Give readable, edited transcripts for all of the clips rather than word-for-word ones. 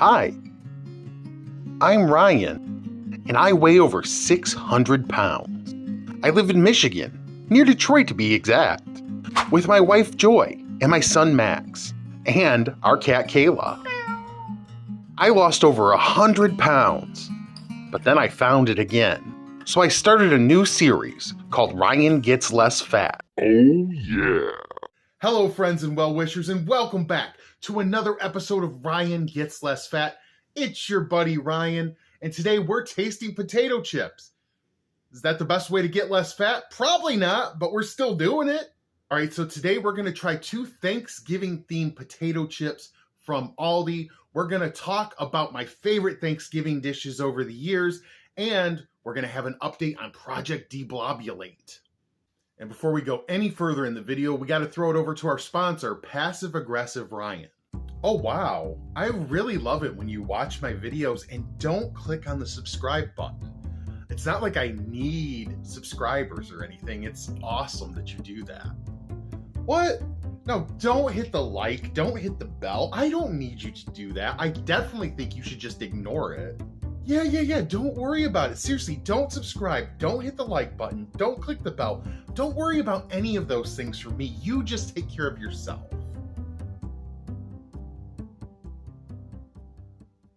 Hi, I'm Ryan, and I weigh over 600 pounds. I live in Michigan, near Detroit to be exact, with my wife Joy and my son Max, and our cat Kayla. I lost over 100 pounds, but then I found it again. So I started a new series called Ryan Gets Less Fat. Oh yeah. Hello friends and well-wishers, and welcome back to another episode of Ryan Gets Less Fat. It's your buddy Ryan, and today we're tasting potato chips. Is that the best way to get less fat? Probably not, but we're still doing it. All right, so today we're going to try two Thanksgiving-themed potato chips from Aldi. We're going to talk about my favorite Thanksgiving dishes over the years, and we're going to have an update on Project Deblobulate. And before we go any further in the video, we got to throw it over to our sponsor, Passive Aggressive Ryan. Oh wow, I really love it when you watch my videos and don't click on the subscribe button. It's not like I need subscribers or anything. It's awesome that you do that. What? No, don't hit the like, don't hit the bell. I don't need you to do that. I definitely think you should just ignore it. Yeah, don't worry about it. Seriously, don't subscribe, don't hit the like button, don't click the bell. Don't worry about any of those things for me. You just take care of yourself.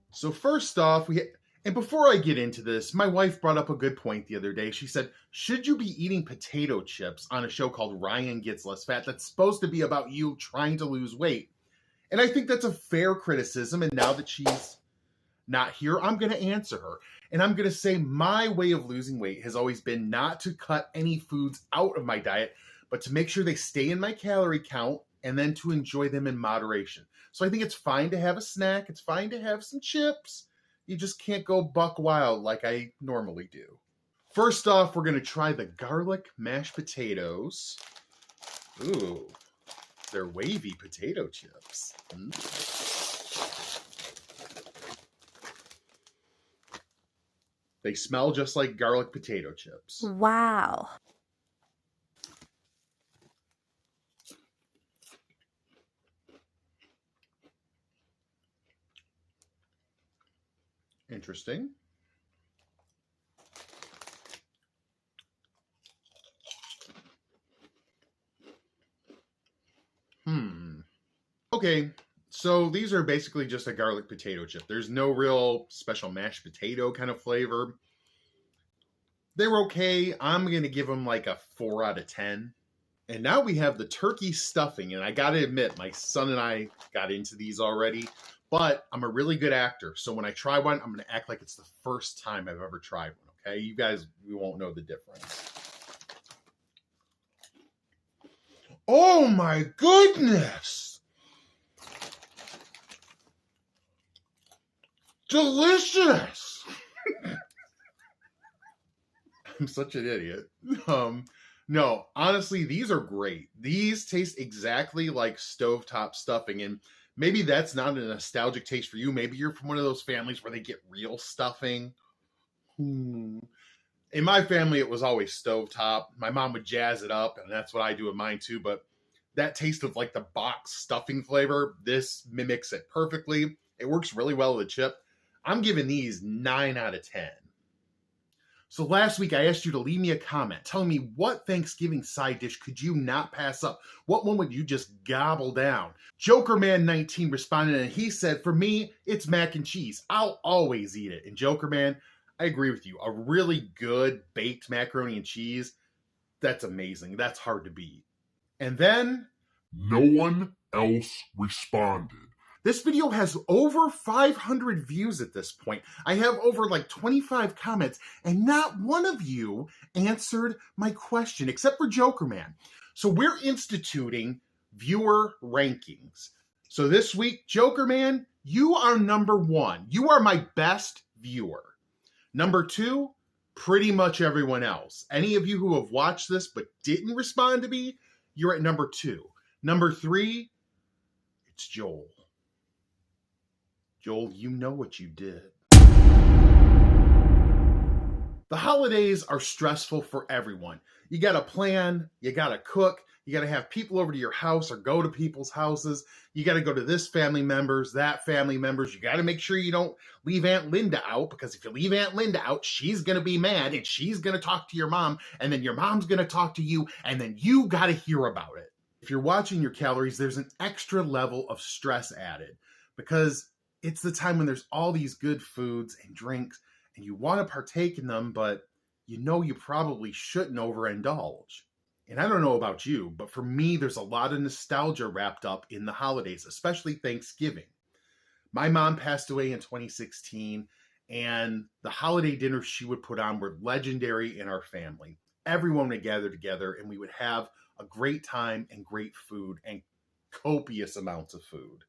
So first off, and before I get into this, my wife brought up a good point the other day. She said, should you be eating potato chips on a show called Ryan Gets Less Fat that's supposed to be about you trying to lose weight? And I think that's a fair criticism, and now that she's not here, I'm going to answer her. And I'm going to say my way of losing weight has always been not to cut any foods out of my diet, but to make sure they stay in my calorie count and then to enjoy them in moderation. So I think it's fine to have a snack. It's fine to have some chips. You just can't go buck wild like I normally do. First off, we're going to try the garlic mashed potatoes. Ooh, they're wavy potato chips. They smell just like garlic potato chips. Wow. Interesting. Okay, so these are basically just a garlic potato chip. There's no real special mashed potato kind of flavor. They're okay. I'm going to give them like a 4 out of 10. And now we have the turkey stuffing. And I got to admit, my son and I got into these already. But I'm a really good actor. So when I try one, I'm going to act like it's the first time I've ever tried one. Okay? You guys, we won't know the difference. Oh my goodness! Delicious! I'm such an idiot. No, honestly, these are great. These taste exactly like stovetop stuffing, and maybe that's not a nostalgic taste for you. Maybe you're from one of those families where they get real stuffing. In my family, it was always stovetop. My mom would jazz it up, and that's what I do with mine too, but that taste of like the box stuffing flavor, this mimics it perfectly. It works really well with a chip. I'm giving these 9 out of 10. So last week I asked you to leave me a comment telling me what Thanksgiving side dish could you not pass up? What one would you just gobble down? Jokerman19 responded and he said, for me, it's mac and cheese. I'll always eat it. And Jokerman, I agree with you. A really good baked macaroni and cheese, that's amazing. That's hard to beat. And then No one else responded. this video has over 500 views at this point. I have over like 25 comments, and not one of you answered my question, except for Jokerman. So we're instituting viewer rankings. So this week, Jokerman, you are number 1. You are my best viewer. Number 2, pretty much everyone else. Any of you who have watched this but didn't respond to me, you're at number 2. Number 3, it's Joel. Joel, you know what you did. The holidays are stressful for everyone. You got to plan, you got to cook, you got to have people over to your house or go to people's houses. You got to go to this family members, that family members. You got to make sure you don't leave Aunt Linda out, because if you leave Aunt Linda out, she's going to be mad and she's going to talk to your mom, and then your mom's going to talk to you, and then you got to hear about it. If you're watching your calories, there's an extra level of stress added, because it's the time when there's all these good foods and drinks and you want to partake in them, but you know you probably shouldn't overindulge. And I don't know about you, but for me, there's a lot of nostalgia wrapped up in the holidays, especially Thanksgiving. My mom passed away in 2016, and the holiday dinners she would put on were legendary in our family. Everyone would gather together, and we would have a great time and great food, and copious amounts of food.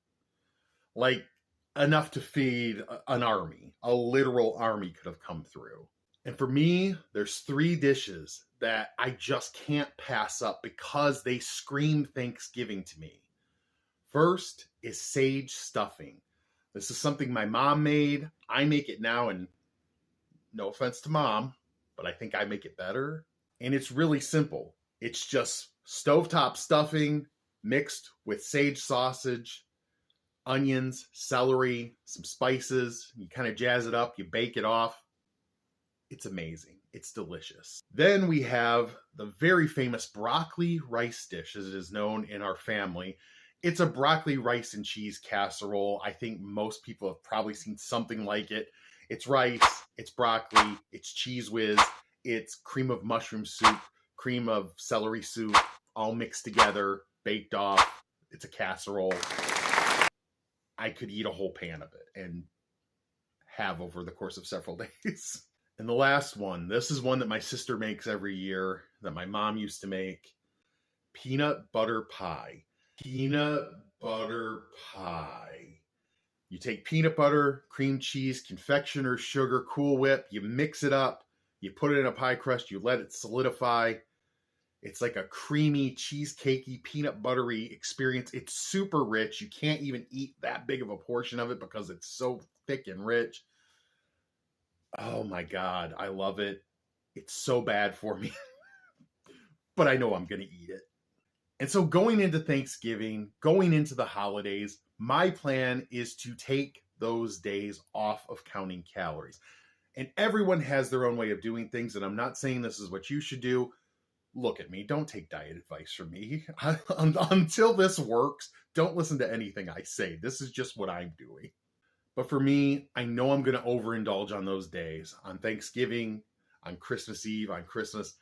Like enough to feed an army. A literal army could have come through. And for me, there's 3 dishes that I just can't pass up because they scream Thanksgiving to me. First is sage stuffing. This is something my mom made. I make it now, and no offense to mom, but I think I make it better. And it's really simple. It's just stovetop stuffing mixed with sage sausage, onions, celery, some spices. You kind of jazz it up, you bake it off. It's amazing. It's delicious. Then we have the very famous broccoli rice dish, as it is known in our family. It's a broccoli, rice, and cheese casserole. I think most people have probably seen something like it. It's rice, it's broccoli, it's cheese whiz, it's cream of mushroom soup, cream of celery soup, all mixed together, baked off. It's a casserole. I could eat a whole pan of it, and have over the course of several days. And the last one, this is one that my sister makes every year, that my mom used to make. Peanut butter pie. Peanut butter pie. You take peanut butter, cream cheese, confectioner's sugar, Cool Whip, you mix it up, you put it in a pie crust, you let it solidify. It's like a creamy, cheesecakey, peanut buttery experience. It's super rich. You can't even eat that big of a portion of it because it's so thick and rich. Oh my God, I love it. It's so bad for me, but I know I'm going to eat it. And so going into Thanksgiving, going into the holidays, my plan is to take those days off of counting calories. And everyone has their own way of doing things, and I'm not saying this is what you should do. Look at me. Don't take diet advice from me. Until this works, don't listen to anything I say. This is just what I'm doing. But for me, I know I'm going to overindulge on those days. On Thanksgiving, on Christmas Eve, on Christmas,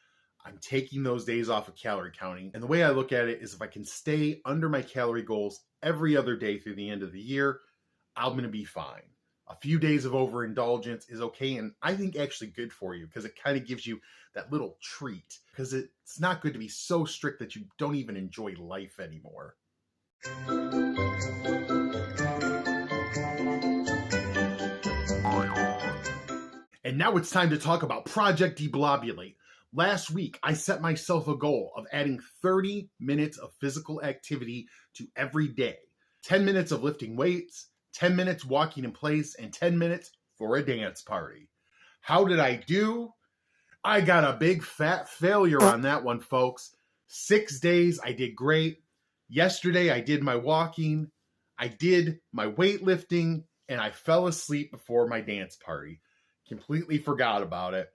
I'm taking those days off of calorie counting. And the way I look at it is if I can stay under my calorie goals every other day through the end of the year, I'm going to be fine. A few days of overindulgence is okay, and I think actually good for you, because it kind of gives you that little treat, because it's not good to be so strict that you don't even enjoy life anymore. And now it's time to talk about Project Deblobulate. Last week, I set myself a goal of adding 30 minutes of physical activity to every day. 10 minutes of lifting weights, 10 minutes walking in place, and 10 minutes for a dance party. How did I do? I got a big fat failure on that one, folks. 6 days, I did great. Yesterday, I did my walking, I did my weightlifting, and I fell asleep before my dance party. Completely forgot about it.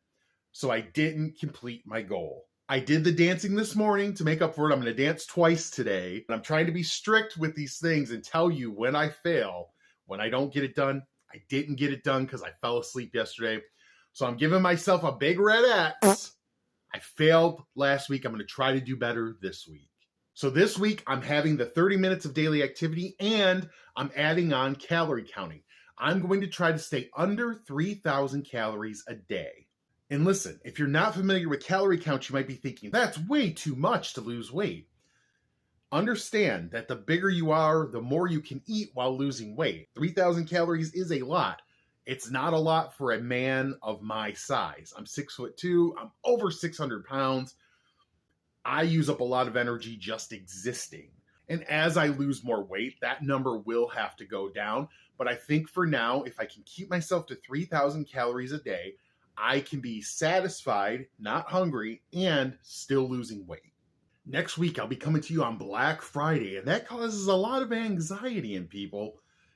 So I didn't complete my goal. I did the dancing this morning to make up for it. I'm going to dance twice today. I'm trying to be strict with these things and tell you when I fail, when I don't get it done. I didn't get it done because I fell asleep yesterday. So I'm giving myself a big red X. I failed last week. I'm going to try to do better this week. So this week, I'm having the 30 minutes of daily activity, and I'm adding on calorie counting. I'm going to try to stay under 3,000 calories a day. And listen, if you're not familiar with calorie count, you might be thinking, that's way too much to lose weight. Understand that the bigger you are, the more you can eat while losing weight. 3,000 calories is a lot. It's not a lot for a man of my size. I'm 6'2", I'm over 600 pounds. I use up a lot of energy just existing. And as I lose more weight, that number will have to go down. But I think for now, if I can keep myself to 3,000 calories a day, I can be satisfied, not hungry, and still losing weight. Next week, I'll be coming to you on Black Friday, and that causes a lot of anxiety in people.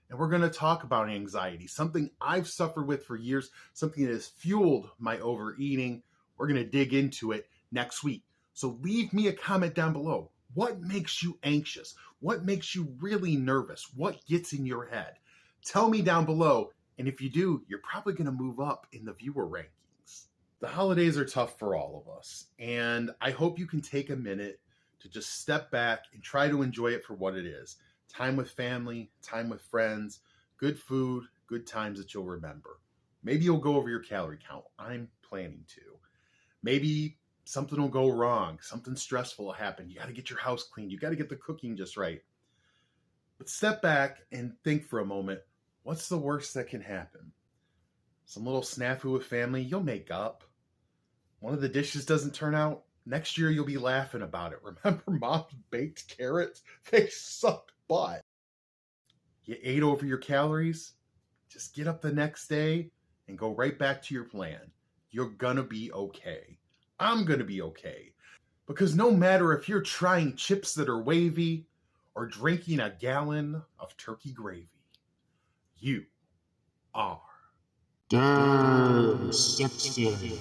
And we're going to talk about anxiety, something I've suffered with for years, something that has fueled my overeating. We're going to dig into it next week. So leave me a comment down below. What makes you anxious? What makes you really nervous? What gets in your head? Tell me down below. And if you do, you're probably going to move up in the viewer rankings. The holidays are tough for all of us, and I hope you can take a minute to just step back and try to enjoy it for what it is. Time with family, time with friends, good food, good times that you'll remember. Maybe you'll go over your calorie count. I'm planning to. Maybe something will go wrong. Something stressful will happen. You got to get your house cleaned. You got to get the cooking just right. But step back and think for a moment. What's the worst that can happen? Some little snafu with family, you'll make up. One of the dishes doesn't turn out. Next year, you'll be laughing about it. Remember Mom's baked carrots? They sucked butt. You ate over your calories? Just get up the next day and go right back to your plan. You're gonna be okay. I'm gonna be okay. Because no matter if you're trying chips that are wavy or drinking a gallon of turkey gravy, you are Damn sexy.